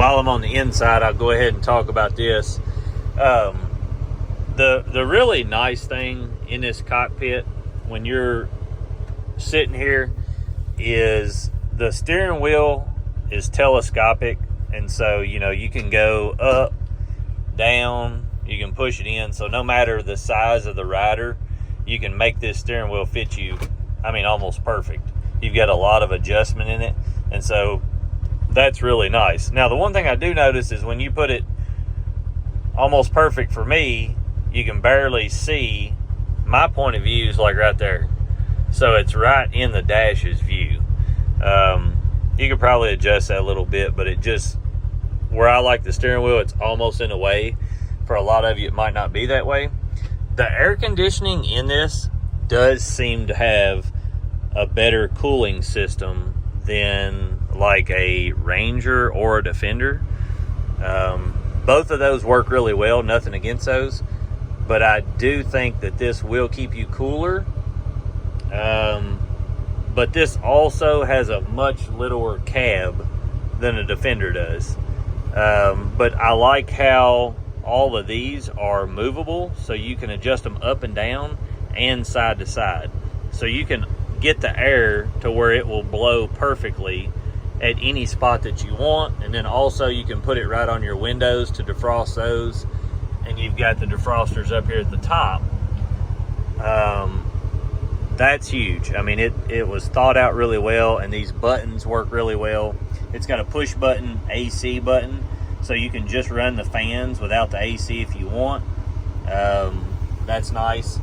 while I'm on the inside, I'll go ahead and talk about this. The really nice thing in this cockpit when you're sitting here is the steering wheel is telescopic, and so you can go up, down, you can push it in, so no matter the size of the rider, you can make this steering wheel fit you, almost perfect. You've got a lot of adjustment in it, and so that's really nice. Now, the one thing I do notice is when you put it almost perfect for me, you can barely see. My point of view is like right there, so it's right in the dash's view. You could probably adjust that a little bit, but it just, where I like the steering wheel, it's almost in a way. For a lot of you, it might not be that way. The air conditioning in this does seem to have a better cooling system than like a Ranger or a Defender. Both of those work really well, nothing against those, but I do think that this will keep you cooler. But this also has a much littler cab than a Defender does. But I like how all of these are movable, so you can adjust them up and down and side to side. So you can get the air to where it will blow perfectly at any spot that you want, and then also you can put it right on your windows to defrost those, and you've got the defrosters up here at the top. That's huge. It was thought out really well, and these buttons work really well. It's got a push button AC button, so you can just run the fans without the AC if you want. That's nice.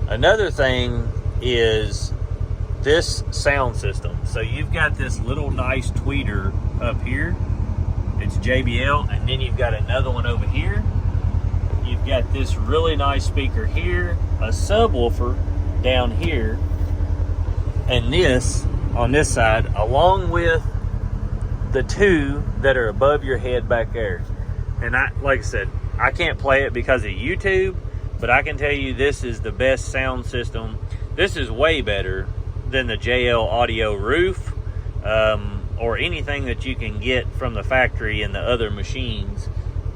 Another thing is this sound system. So you've got this little nice tweeter up here. It's JBL, and then you've got another one over here. You've got this really nice speaker here, a subwoofer down here, and this on this side, along with the two that are above your head back there. And like I said, I can't play it because of YouTube, but I can tell you this is the best sound system. This is way better than the JL Audio roof, or anything that you can get from the factory in the other machines,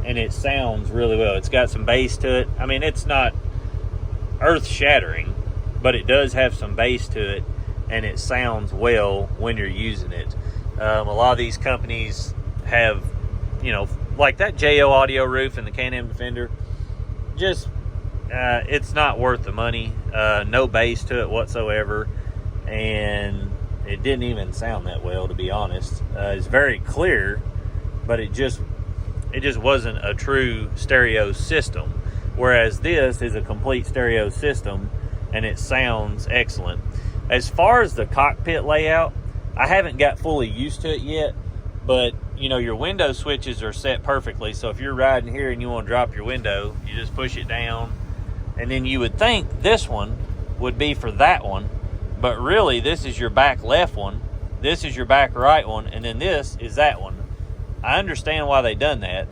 and it sounds really well. It's got some bass to it. It's not earth-shattering, but it does have some bass to it, and it sounds well when you're using it. A lot of these companies have, like that JL Audio roof and the Can-Am Defender, just, it's not worth the money. No bass to it whatsoever, and it didn't even sound that well, to be honest. It's very clear, but it just wasn't a true stereo system, whereas this is a complete stereo system, and it sounds excellent. As far as the cockpit layout, I haven't got fully used to it yet, but your window switches are set perfectly. So if you're riding here and you want to drop your window, you just push it down, and then you would think this one would be for that one, but really this is your back left one, this is your back right one, and then this is that one. I understand why they done that.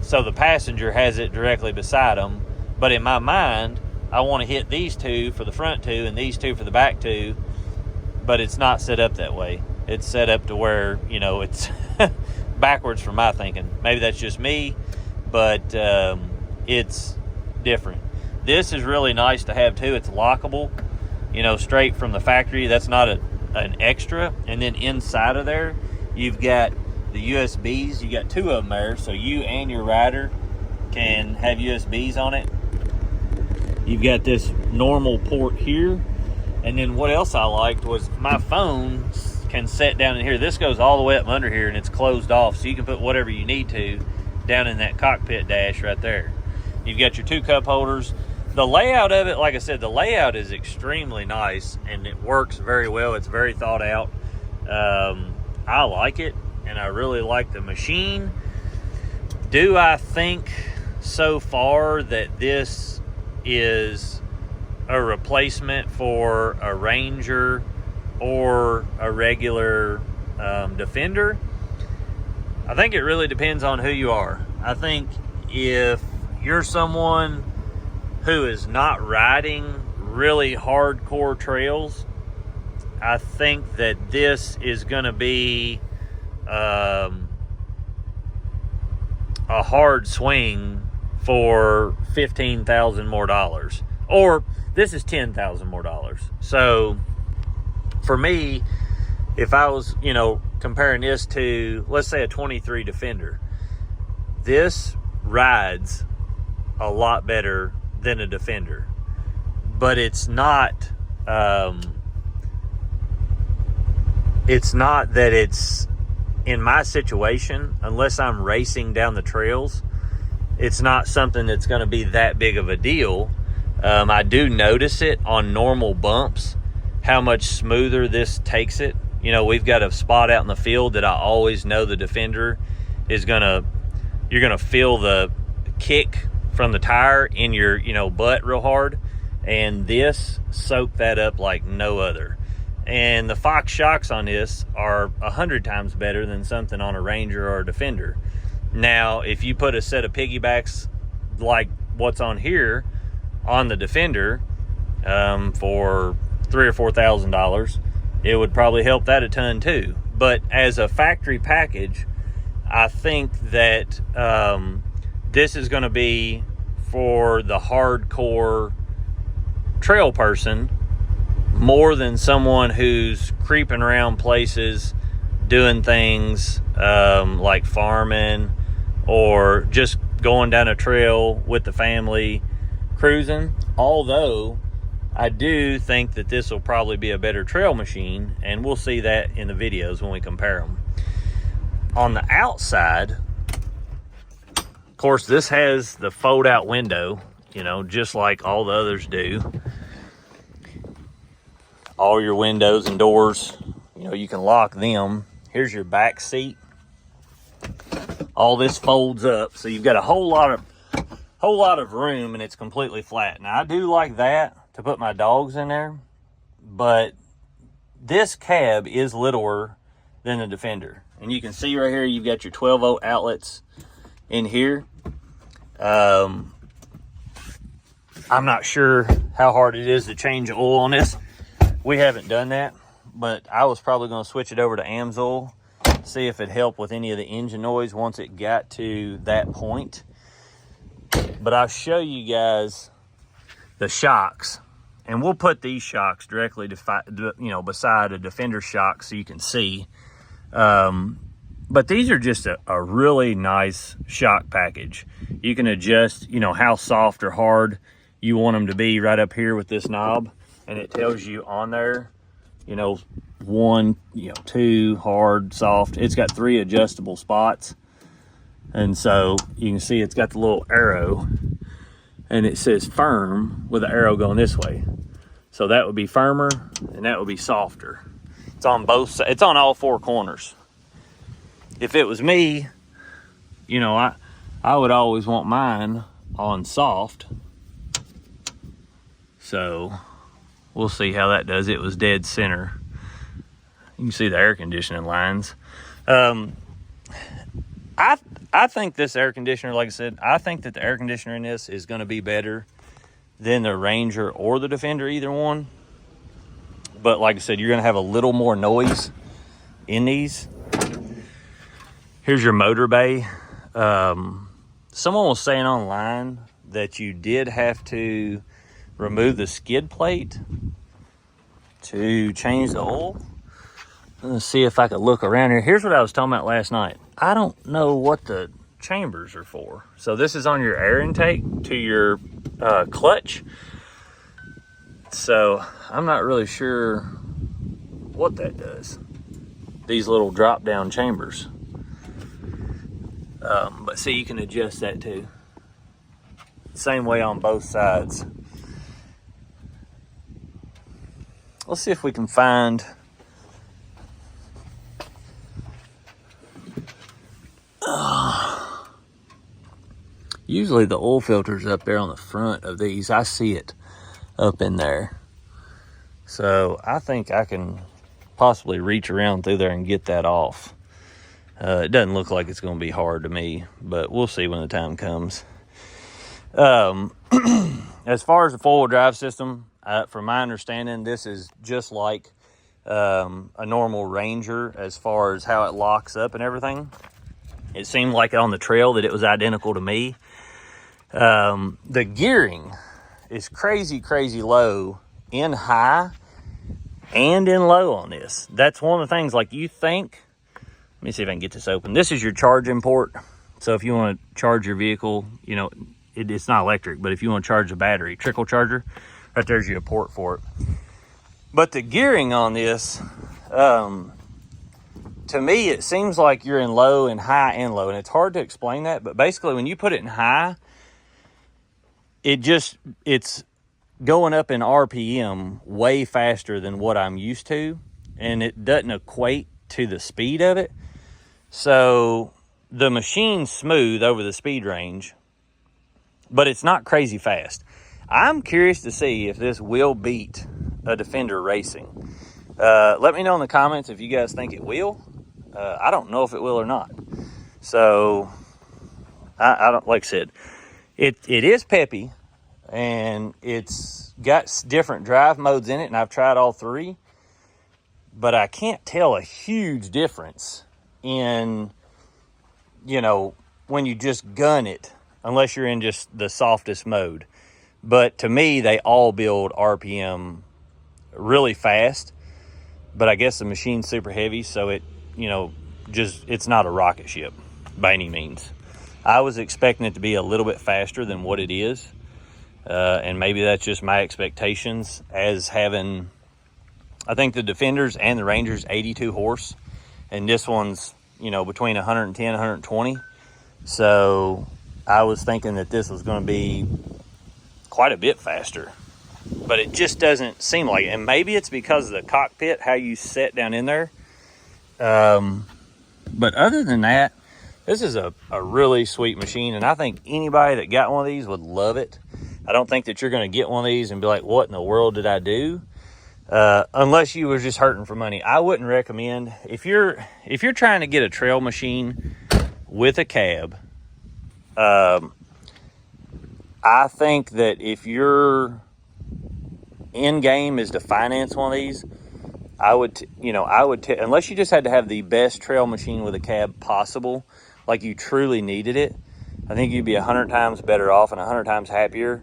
So the passenger has it directly beside them, but in my mind, I want to hit these two for the front two and these two for the back two, but it's not set up that way. It's set up to where, it's backwards from my thinking. Maybe that's just me, but it's different. This is really nice to have too. It's lockable, straight from the factory. That's not an extra. And then inside of there, you've got the USBs. You got two of them there, so you and your rider can have USBs on it. You've got this normal port here, and then what else I liked was my phone can set down in here. This goes all the way up under here, and it's closed off, so you can put whatever you need to down in that cockpit dash right there. You've got your two cup holders. The layout of it, like I said, the layout is extremely nice, and it works very well. It's very thought out. I like it, and I really like the machine. Do I think so far that this is a replacement for a Ranger or a regular Defender? I think it really depends on who you are. I think if you're someone who is not riding really hardcore trails, I think that this is going to be a hard swing for $15,000 more dollars, or this is $10,000 more dollars. So for me, if I was, you know, comparing this to, let's say, a 23 Defender, this rides a lot better than a Defender, but it's not that it's in my situation, unless I'm racing down the trails, it's not something that's going to be that big of a deal. I do notice it on normal bumps, how much smoother this takes it. You know, we've got a spot out in the field that I always know the Defender is you're gonna feel the kick from the tire in your, you know, butt real hard, and this soaked that up like no other. And the Fox shocks on this are 100 times better than something on a Ranger or a Defender. Now, if you put a set of piggybacks like what's on here on the Defender for $3,000 or $4,000, it would probably help that a ton too. But as a factory package, I think that this is going to be for the hardcore trail person more than someone who's creeping around places doing things like farming or just going down a trail with the family cruising. Although I do think that this will probably be a better trail machine, and we'll see that in the videos when we compare them. On the outside, of course, this has the fold out window, you know, just like all the others do. All your windows and doors, you know, you can lock them. Here's your back seat. All this folds up, so you've got a whole lot of room, and it's completely flat. Now, I do like that to put my dogs in there, but this cab is littler than the Defender. And you can see right here, you've got your 12-volt outlets in here. I'm not sure how hard it is to change oil on this. We haven't done that, but I was probably going to switch it over to AMSOIL, see if it helped with any of the engine noise once it got to that point. But I'll show you guys the shocks, and we'll put these shocks directly beside a Defender shock so you can see. But these are just a really nice shock package. You can adjust, you know, how soft or hard you want them to be right up here with this knob, and it tells you on there, you know, 1, 2, hard, soft. It's got 3 adjustable spots, and so you can see it's got the little arrow, and it says firm with the arrow going this way. So that would be firmer, and that would be softer. It's on both sides. It's on all 4 corners. If it was me, you know, I would always want mine on soft. So we'll see how that does. It was dead center. You can see the air conditioning lines. I think this air conditioner, like I said, I think that the air conditioner in this is going to be better than the Ranger or the Defender, either one. But like I said, you're going to have a little more noise in these. Here's your motor bay. Someone was saying online that you did have to remove the skid plate to change the oil. Let's see if I could look around here. Here's what I was talking about last night. I don't know what the chambers are for. So this is on your air intake to your clutch. So I'm not really sure what that does. These little drop down chambers. But see, you can adjust that too. Same way on both sides. Let's see if we can find usually the oil filter's up there on the front of these. I see it up in there. So I think I can possibly reach around through there and get that off. It doesn't look like it's going to be hard to me, but we'll see when the time comes. As far as the four-wheel drive system, from my understanding, this is just like a normal Ranger as far as how it locks up and everything. It seemed like on the trail that it was identical to me. The gearing is crazy low in high and in low on this. That's one of the things, like, you think, let me see if I can get this open. This is your charging port. So if you want to charge your vehicle, you know, it's not electric, but if you want to charge the battery, trickle charger, right there's your port for it. But the gearing on this, to me, it seems like you're in low and high and low, and it's hard to explain that, but basically when you put it in high, it's going up in RPM way faster than what I'm used to, and it doesn't equate to the speed of it. So the machine's smooth over the speed range, but it's not crazy fast. I'm curious to see if this will beat a Defender racing. Let me know in the comments if you guys think it will. I don't know if it will or not. So I don't, like I said, it is peppy, and it's got different drive modes in it, and I've tried all three, but I can't tell a huge difference in, you know, when you just gun it, unless you're in just the softest mode. But to me, they all build RPM really fast, but I guess the machine's super heavy, so it, you know, just, it's not a rocket ship by any means. I was expecting it to be a little bit faster than what it is, and maybe that's just my expectations, as having, I think the Defenders and the Rangers 82 horse, and this one's, you know, between 110 and 120. So I was thinking that this was going to be quite a bit faster, but it just doesn't seem like it. And maybe it's because of the cockpit, how you sit down in there. But other than that, this is a really sweet machine, and I think anybody that got one of these would love it. I don't think that you're going to get one of these and be like, what in the world did I do? Unless you were just hurting for money. I wouldn't recommend, if you're trying to get a trail machine with a cab, I think that if your end game is to finance one of these, I would unless you just had to have the best trail machine with a cab possible, like you truly needed it, I think you'd be 100 times better off and 100 times happier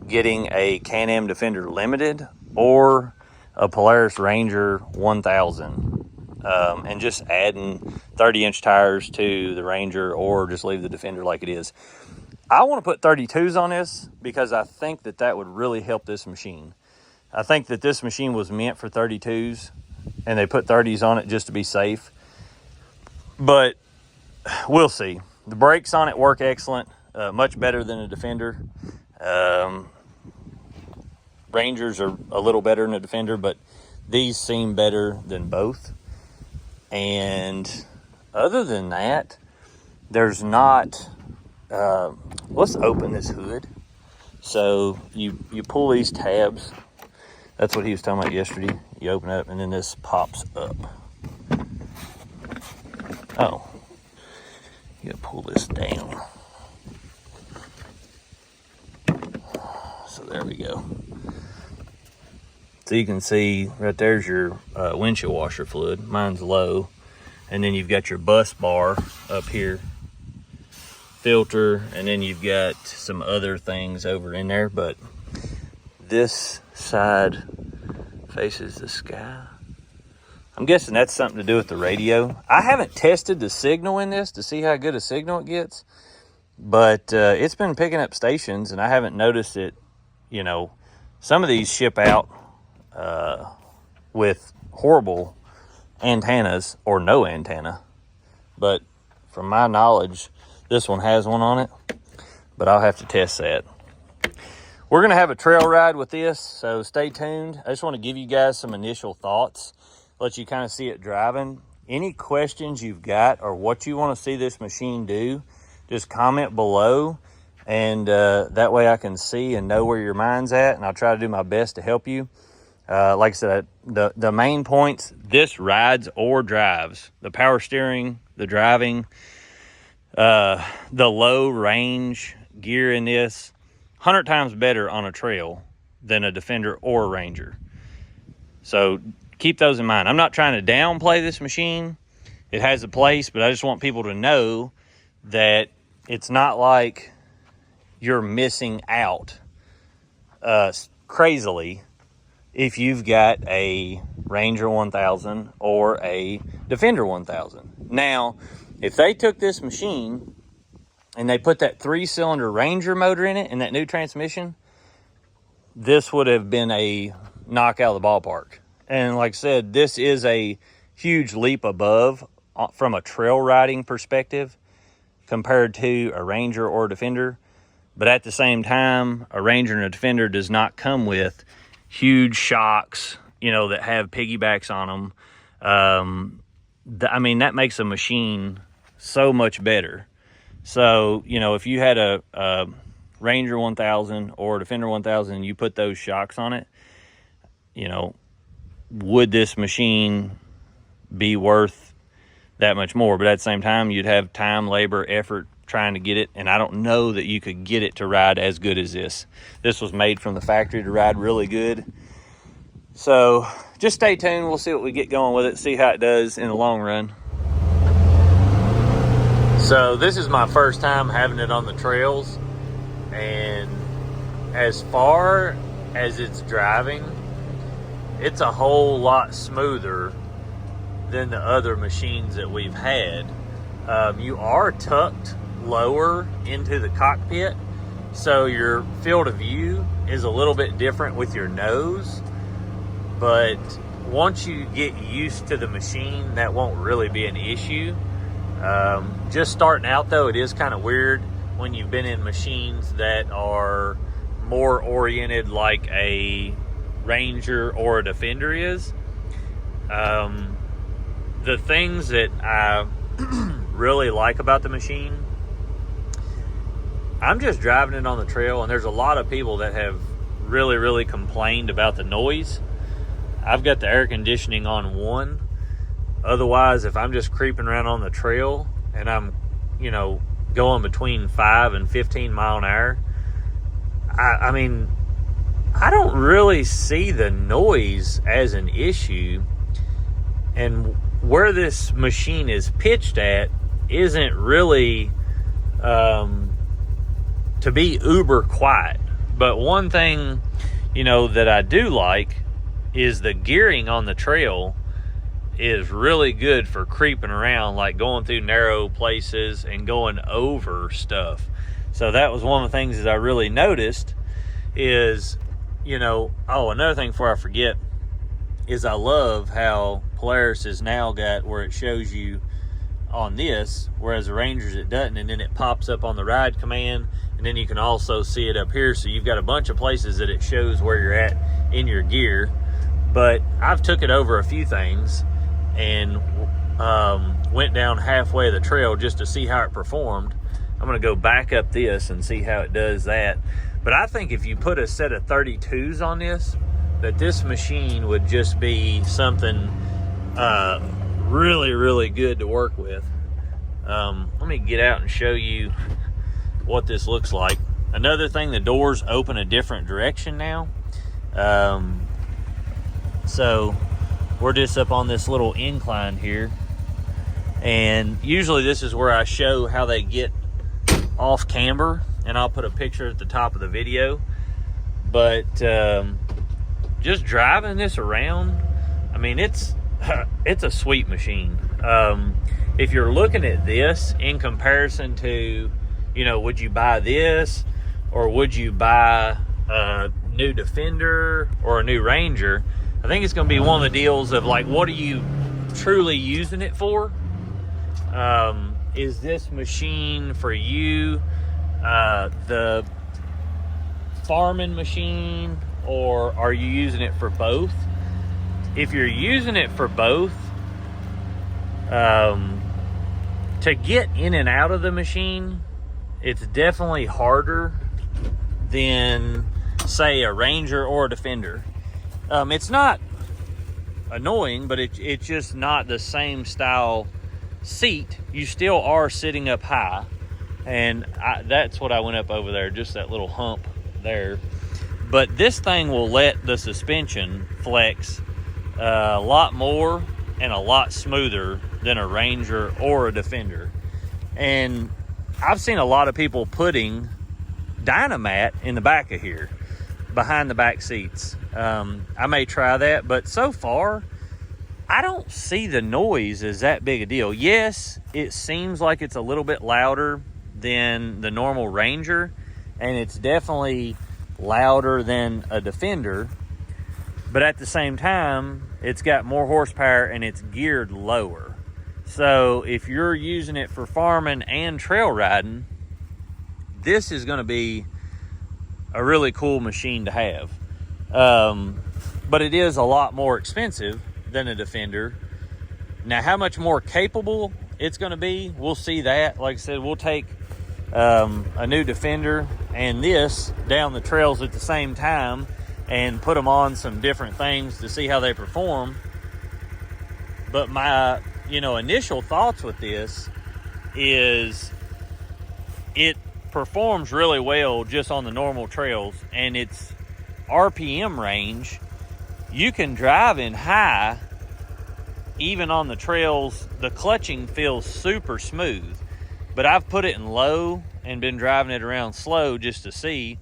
getting a Can-Am Defender Limited or a Polaris Ranger 1000, and just adding 30-inch tires to the Ranger, or just leave the Defender like it is. I want to put 32s on this because I think that would really help this machine. I think that this machine was meant for 32s, and they put 30s on it just to be safe. But we'll see. The brakes on it work excellent, much better than a Defender. Rangers are a little better than a Defender, but these seem better than both. And other than that, there's not... let's open this hood. So you pull these tabs. That's what he was talking about yesterday. You open it up, and then this pops up. Oh, you gotta pull this down. So there we go. So you can see right there's your windshield washer fluid. Mine's low. And then you've got your bus bar up here, filter, and then you've got some other things over in there. But this side faces the sky. I'm guessing that's something to do with the radio. I haven't tested the signal in this to see how good a signal it gets, but it's been picking up stations, and I haven't noticed it. You know, some of these ship out with horrible antennas or no antenna, but from my knowledge, this one has one on it, but I'll have to test that. We're going to have a trail ride with this, so stay tuned. I just want to give you guys some initial thoughts, let you kind of see it driving. Any questions you've got or what you want to see this machine do, just comment below, and that way I can see and know where your mind's at, and I'll try to do my best to help you. Like I said, the main points, this rides or drives. The power steering, the driving, the low range gear in this, 100 times better on a trail than a Defender or a Ranger. So keep those in mind. I'm not trying to downplay this machine. It has a place, but I just want people to know that it's not like you're missing out crazily if you've got a Ranger 1000 or a Defender 1000. Now, if they took this machine and they put that 3-cylinder Ranger motor in it and that new transmission, this would have been a knock out of the ballpark. And like I said, this is a huge leap above from a trail riding perspective compared to a Ranger or a Defender. But at the same time, a Ranger and a Defender does not come with huge shocks, you know, that have piggybacks on them. I mean, that makes a machine so much better. So, you know, if you had a Ranger 1000 or a Defender 1000 and you put those shocks on it, you know, would this machine be worth that much more? But at the same time, you'd have time, labor, effort trying to get it, and I don't know that you could get it to ride as good as this. This was made from the factory to ride really good. So just stay tuned. We'll see what we get going with it, see how it does in the long run. So this is my first time having it on the trails, and as far as it's driving, it's a whole lot smoother than the other machines that we've had. You are tucked lower into the cockpit, so your field of view is a little bit different with your nose, but once you get used to the machine, that won't really be an issue. Just starting out though, it is kind of weird when you've been in machines that are more oriented like a Ranger or a Defender is. The things that I really like about the machine, I'm just driving it on the trail, and there's a lot of people that have really complained about the noise. I've got the air conditioning on 1. Otherwise, if I'm just creeping around on the trail and I'm, you know, going between 5 and 15 mile an hour, I mean, I don't really see the noise as an issue. And where this machine is pitched at isn't really to be uber quiet. But one thing, you know, that I do like is the gearing on the trail is really good for creeping around, like going through narrow places and going over stuff. So that was one of the things that I really noticed is, you know, oh, another thing before I forget is I love how Polaris has now got where it shows you on this, whereas the Rangers it doesn't, and then it pops up on the ride command, and then you can also see it up here. So you've got a bunch of places that it shows where you're at in your gear. But I've took it over a few things and went down halfway of the trail just to see how it performed. I'm going to go back up this and see how it does that. But I think if you put a set of 32s on this, that this machine would just be something really good to work with. Let me get out and show you what this looks like. Another thing, the doors open a different direction now. So we're just up on this little incline here, and usually this is where I show how they get off camber, and I'll put a picture at the top of the video. But just driving this around, I mean, it's a sweet machine. If you're looking at this in comparison to, you know, would you buy this or would you buy a new Defender or a new Ranger, I think it's going to be one of the deals of like, what are you truly using it for? Is this machine for you the farming machine, or are you using it for both? If you're using it for both, to get in and out of the machine, it's definitely harder than, say, a Ranger or a Defender. It's not annoying, but it's just not the same style seat. You still are sitting up high, and that's what I went up over there, just that little hump there. But this thing will let the suspension flex a lot more and a lot smoother than a Ranger or a Defender. And I've seen a lot of people putting Dynamat in the back of here, behind the back seats. I may try that, but so far, I don't see the noise as that big a deal. Yes, it seems like it's a little bit louder than the normal Ranger, and it's definitely louder than a Defender, but at the same time, it's got more horsepower and it's geared lower. So if you're using it for farming and trail riding, this is going to be a really cool machine to have. But it is a lot more expensive than a Defender. Now, how much more capable it's going to be, we'll see that. Like I said, we'll take a new Defender and this down the trails at the same time and put them on some different things to see how they perform. But my, initial thoughts with this is it performs really well just on the normal trails, and its RPM range, you can drive in high even on the trails. The clutching feels super smooth, but I've put it in low and been driving it around slow just to see.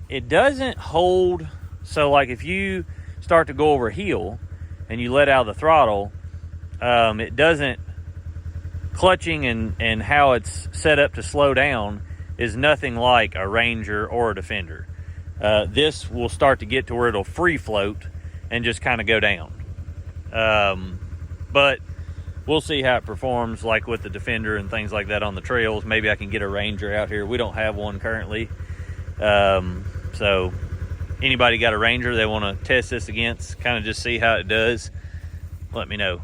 It doesn't hold. So like if you start to go over a hill and you let out the throttle, it doesn't, clutching and how it's set up to slow down is nothing like a Ranger or a Defender. This will start to get to where it'll free float and just kind of go down. But we'll see how it performs, like with the Defender and things like that on the trails. Maybe I can get a Ranger out here. We don't have one currently. So anybody got a Ranger they want to test this against, kind of just see how it does, let me know.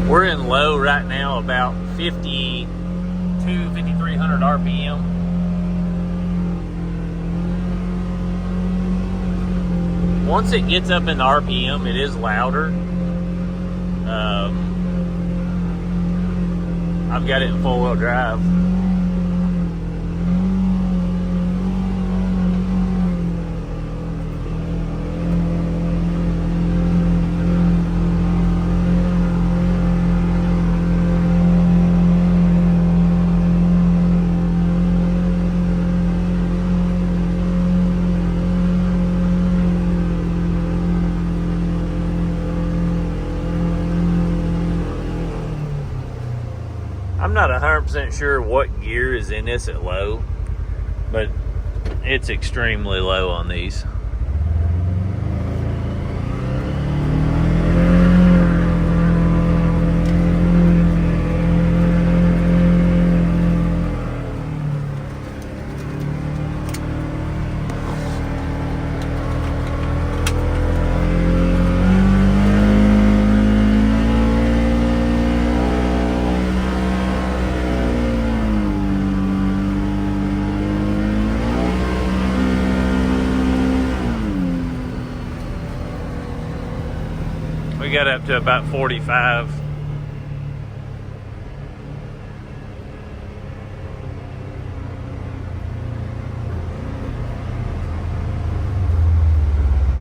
We're in low right now, about 5,300 RPM. Once it gets up in the RPM, it is louder. I've got it in four-wheel drive. I'm not 100% sure what gear is in this at low, but it's extremely low on these. We got up to about 45